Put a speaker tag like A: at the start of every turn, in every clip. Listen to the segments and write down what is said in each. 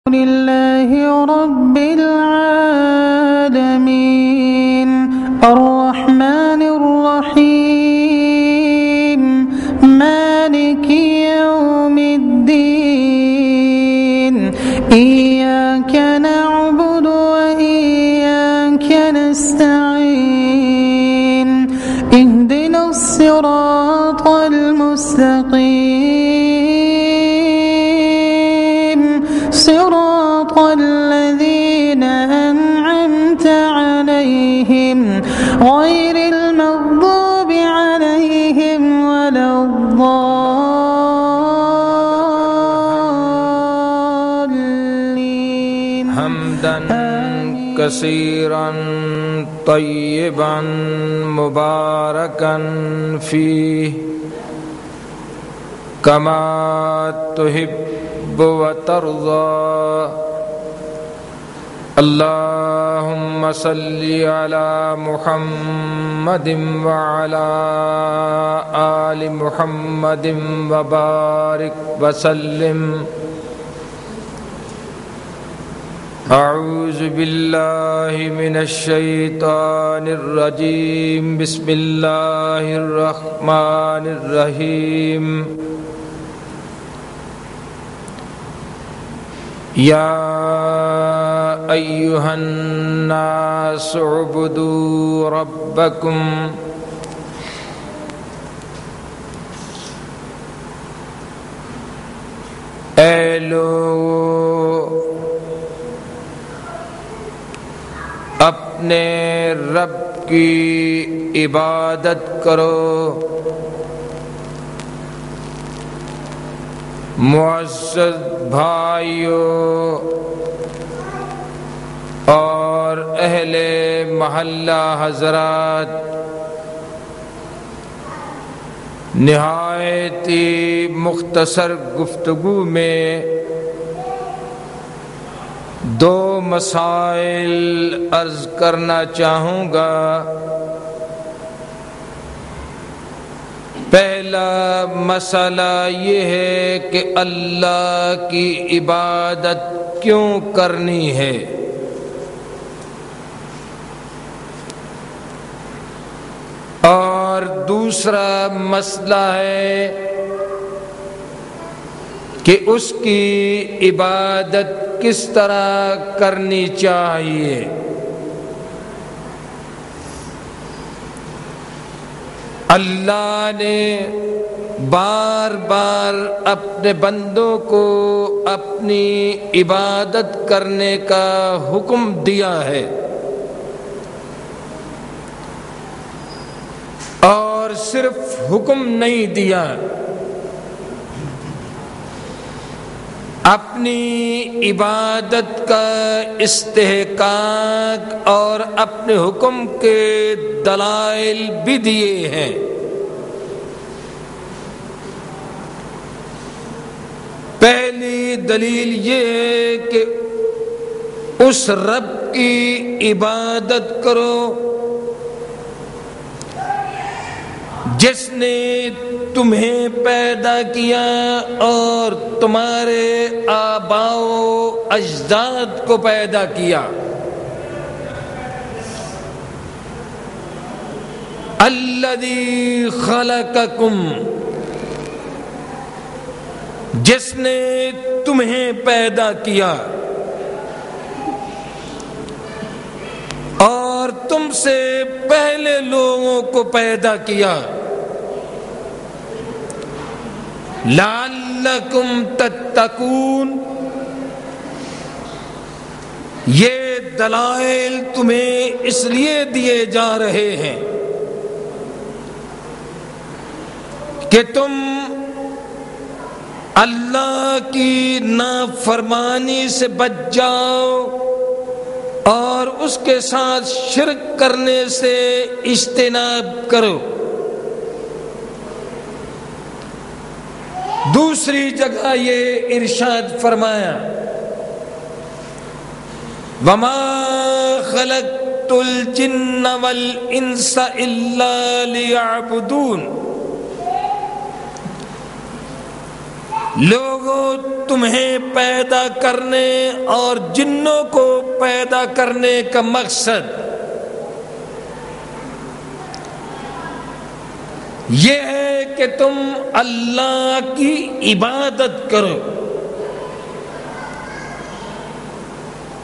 A: لله رب العالمين الرحمن الرحيم مالك يوم الدين إياك نعبد وإياك نستعين اهدنا الصراط المستقيم صراط الذين أنعمت عليهم غير المغضوب عليهم ولا الضالين
B: حمدا كثيرا طيبا مباركا فيه كما تحب وترضى اللهم صل على محمد وعلى آل محمد وبارك وسلم أعوذ بالله من الشيطان الرجيم بسم الله الرحمن الرحيم يا أيها الناس اعبدوا ربكم اے لوگو اپنے رب کی عبادت کرو معزز بھائیوں اور اہل محلہ حضرات، نہایت ہی مختصر گفتگو میں دو مسائل عرض کرنا چاہوں گا۔ پہلا مسئلہ یہ ہے کہ اللہ کی عبادت کیوں کرنی ہے، اور دوسرا مسئلہ ہے کہ اس کی عبادت کس طرح کرنی چاہیے۔ اللہ نے بار بار اپنے بندوں کو اپنی عبادت کرنے کا حکم دیا ہے، اور صرف حکم نہیں دیا، اپنی عبادت کا استحقاق اور اپنے حکم کے دلائل بھی دیے ہیں۔ پہلی دلیل یہ ہے کہ اس رب کی عبادت کرو جس نے تمہیں پیدا کیا اور تمہارے آباء و اجداد کو پیدا کیا۔ الذی خلقکم، جس نے تمہیں پیدا کیا اور تم سے پہلے لوگوں کو پیدا کیا۔ لعلکم تتقون، یہ دلائل تمہیں اس لیے دیے جا رہے ہیں کہ تم اللہ کی نافرمانی سے بچ جاؤ اور اس کے ساتھ شرک کرنے سے اجتناب کرو۔ دوسری جگہ یہ ارشاد فرمایا وَمَا خَلَقْتُ الْجِنَّ وَالْإِنسَ إِلَّا لِيَعْبُدُونَ، لوگوں تمہیں پیدا کرنے اور جنوں کو پیدا کرنے کا مقصد یہ ہے کہ تم اللہ کی عبادت کرو.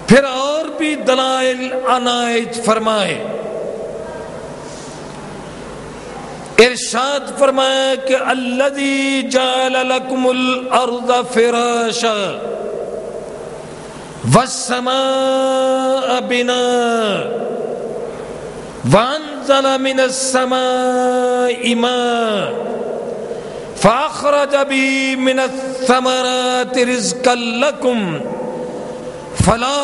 B: پھر اور بھی دلائل عنایت فرمائے. ارشاد فرمایا کہ الذی جعل لکم الارض فراشا والسماء بناء وانزل من السماء ماء فاخرج به من الثمرات رزقا لکم فلا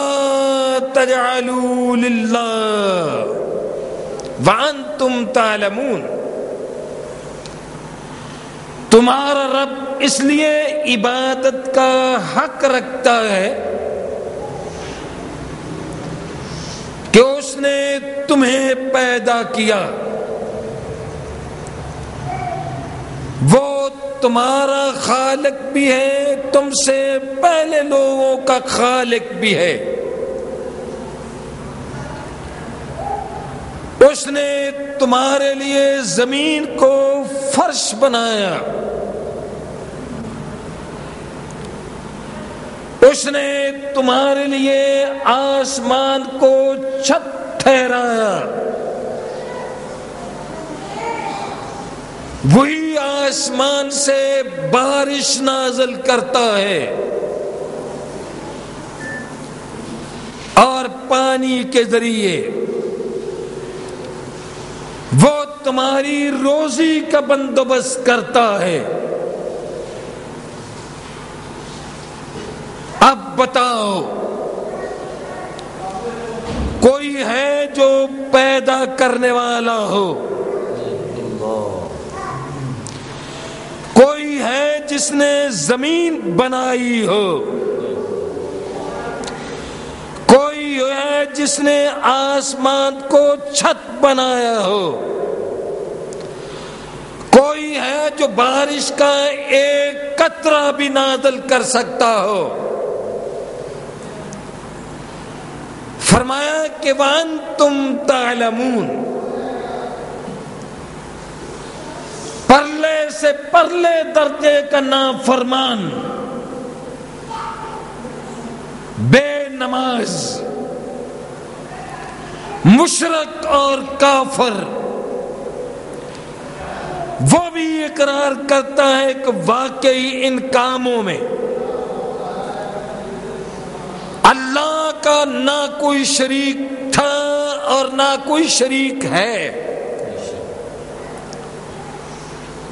B: تجعلوا للہ وانتم تعلمون. تمہارا رب اس لیے عبادت کا حق رکھتا ہے کہ اس نے تمہیں پیدا کیا. وہ تمہارا خالق بھی ہے, تم سے پہلے لوگوں کا خالق بھی ہے. اس نے تمہارے لیے زمین کو فرش بنایا. اس نے تمہارے لیے آسمان کو چھت ٹھہرایا. وہی آسمان سے بارش نازل کرتا ہے اور پانی کے ذریعے وہ تمہاری روزی کا بندوبست کرتا ہے. اب بتاؤ, کوئی ہے جو پیدا کرنے والا ہو؟ کوئی ہے جس نے زمین بنائی ہو؟ کوئی ہے جس نے آسمان کو چھت بنایا ہو؟ کوئی ہے جو بارش کا ایک قطرہ بھی نازل کر سکتا ہو؟ فرمایا کہ وَأَنْتُمْ تَعْلَمُونَ. پرلے سے پرلے درجے کا نافرمان, بے نماز, مشرک اور کافر, وہ بھی اقرار کرتا ہے کہ واقعی ان کاموں میں اللہ کا نہ کوئی شریک تھا اور نہ کوئی شریک ہے.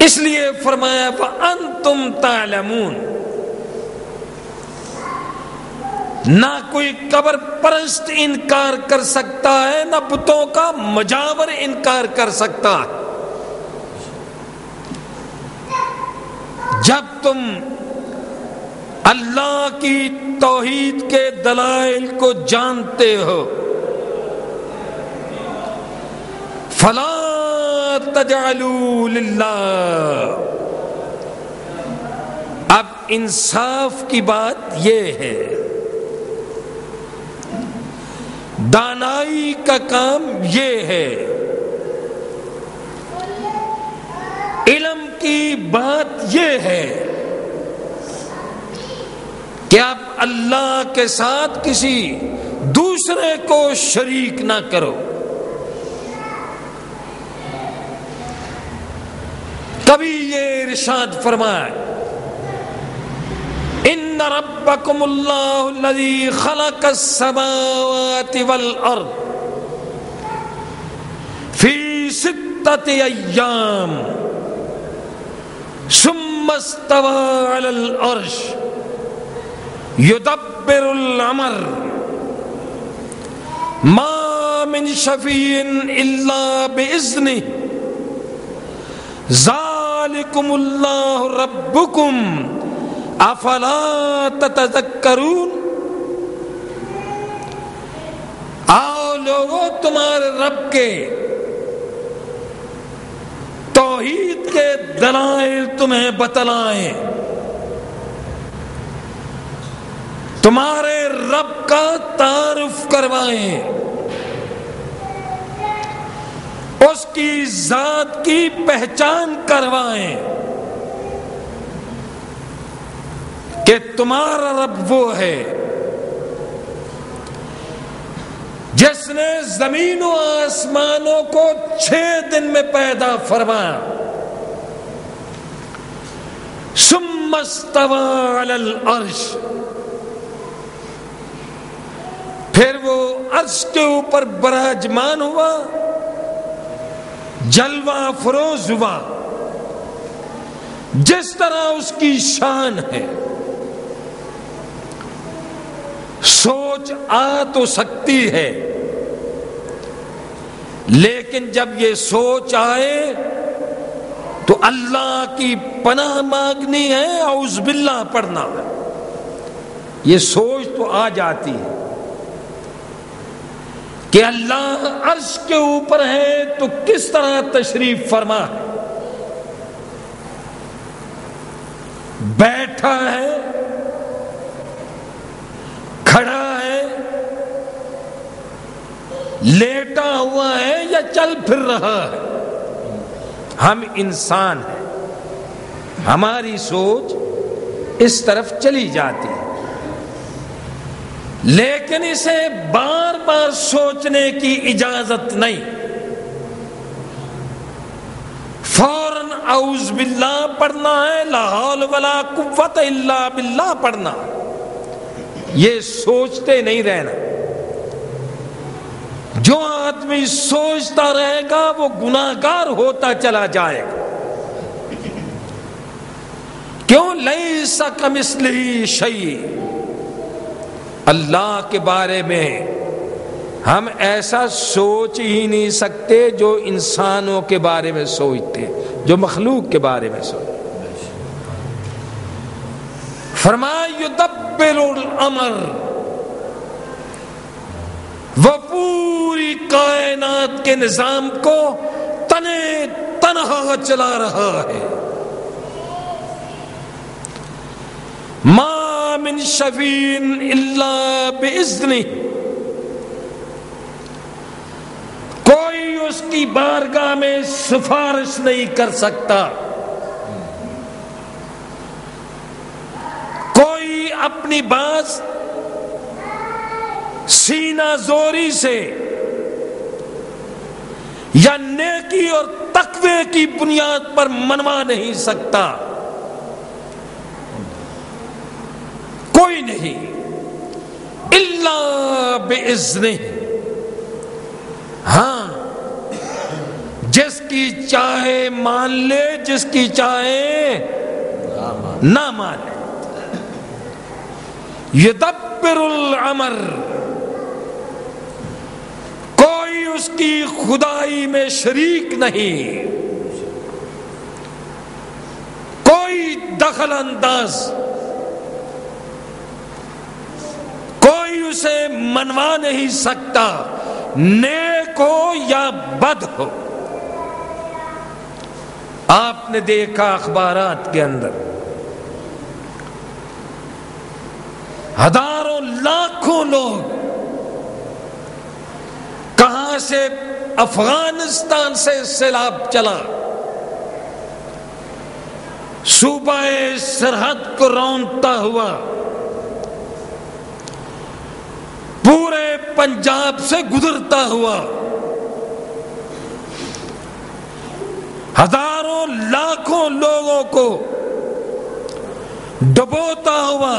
B: اس لیے فرمایا وَأَنْتُمْ تَعْلَمُونَ. نہ کوئی قبر پرست انکار کر سکتا ہے, نہ بتوں کا مجاور انکار کر سکتا ہے. جب تم اللہ کی توحید کے دلائل کو جانتے ہو, فلا تجعلوا للہ. اب انصاف کی بات یہ ہے, دانائی کا کام یہ ہے, علم کی بات یہ ہے کہ آپ اللہ کے ساتھ کسی دوسرے کو شریک نہ کرو. کبھی یہ ارشاد فرمایا ان ربکم اللہ الذی خلق السماوات والارض فی 6 ایام ثم استوى علی العرش یدبر الامر ما من شفیع الا باذنہ ذالکم اللہ ربکم افلا تتذکرون. آؤ لوگوں, تمہارے رب کے توحید کے دلائل تمہیں بتلائیں. تمہارے رب کا تعارف کروائیں، اس کی ذات کی پہچان کروائیں کہ تمہارا رب وہ ہے جس نے زمین و آسمانوں کو 6 دن میں پیدا فرمایا، ثم استوى علی العرش، پھر وہ عرش کے اوپر براجمان ہوا، جلوہ فروز ہوا، جس طرح اس کی شان ہے۔ سوچ آ تو سکتی ہے، لیکن جب یہ سوچ آئے تو اللہ کی پناہ مانگنی ہے، اعوذ باللہ پڑھنا ہے۔ یہ سوچ تو آ جاتی ہے کہ اللہ عرش کے اوپر ہے تو کس طرح تشریف فرما ہے، بیٹھا ہے، کھڑا ہے، لیٹا ہوا ہے یا چل پھر رہا ہے۔ ہم انسان ہیں، ہماری سوچ اس طرف چلی جاتی ہے، لیکن اسے بار بار سوچنے کی اجازت نہیں، فوراً اعوذ باللہ پڑھنا ہے، لا حول ولا قوت الا باللہ پڑھنا، یہ سوچتے نہیں رہنا۔ جو آدمی سوچتا رہے گا وہ گناہگار ہوتا چلا جائے گا۔ کیوں؟ لیس کمثلہ شیء، اللہ کے بارے میں ہم ایسا سوچ ہی نہیں سکتے جو انسانوں کے بارے میں سوچتے، جو مخلوق کے بارے میں سوچتے۔ فرمایا یدبر الامر، وہ پوری کائنات کے نظام کو تنے تنہا چلا رہا ہے۔ ما من شفیع الا باذنہ، کوئی اس کی بارگاہ میں سفارش نہیں کر سکتا، کوئی اپنی بات سینہ زوری سے یا نیکی اور تقوی کی بنیاد پر منوا نہیں سکتا، کوئی نہیں، الا باذنہ۔ ہاں، جس کی چاہے مان لے، جس کی چاہے نہ مانے۔ یدبر الامر، کوئی اس کی خدائی میں شریک نہیں، کوئی دخل انداز، کوئی اسے منوا نہیں سکتا، نیک ہو یا بد ہو۔ آپ نے دیکھا اخبارات کے اندر ہزاروں لاکھوں لوگ کہاں سے، افغانستان سے سیلاب چلا، صوبہ سرحد کو رونتا ہوا، پورے پنجاب سے گزرتا ہوا، ہزاروں لاکھوں لوگوں کو ڈبوتا ہوا،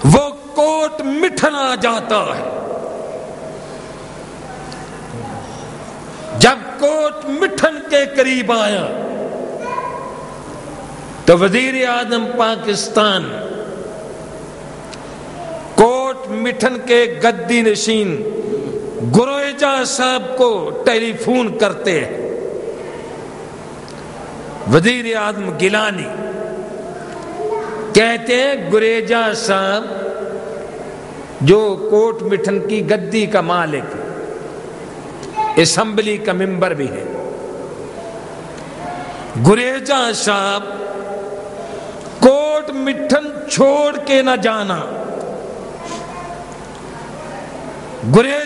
B: وہ کوٹ مٹھن آ جاتا ہے۔ جب کوٹ مٹھن کے قریب آیا تو وزیر اعظم پاکستان کوٹ مٹھن کے گدی نشین گریجا صاحب کو ٹیلی فون کرتے ہیں۔ وزیر اعظم گیلانی کہتے ہیں گریجا صاحب جو کوٹ مٹھن کی گدی کا مالک، اسمبلی کا ممبر بھی ہے، گریجا صاحب کوٹ چوٹ مٹھن چھوڑ کے نہ جانا، گریز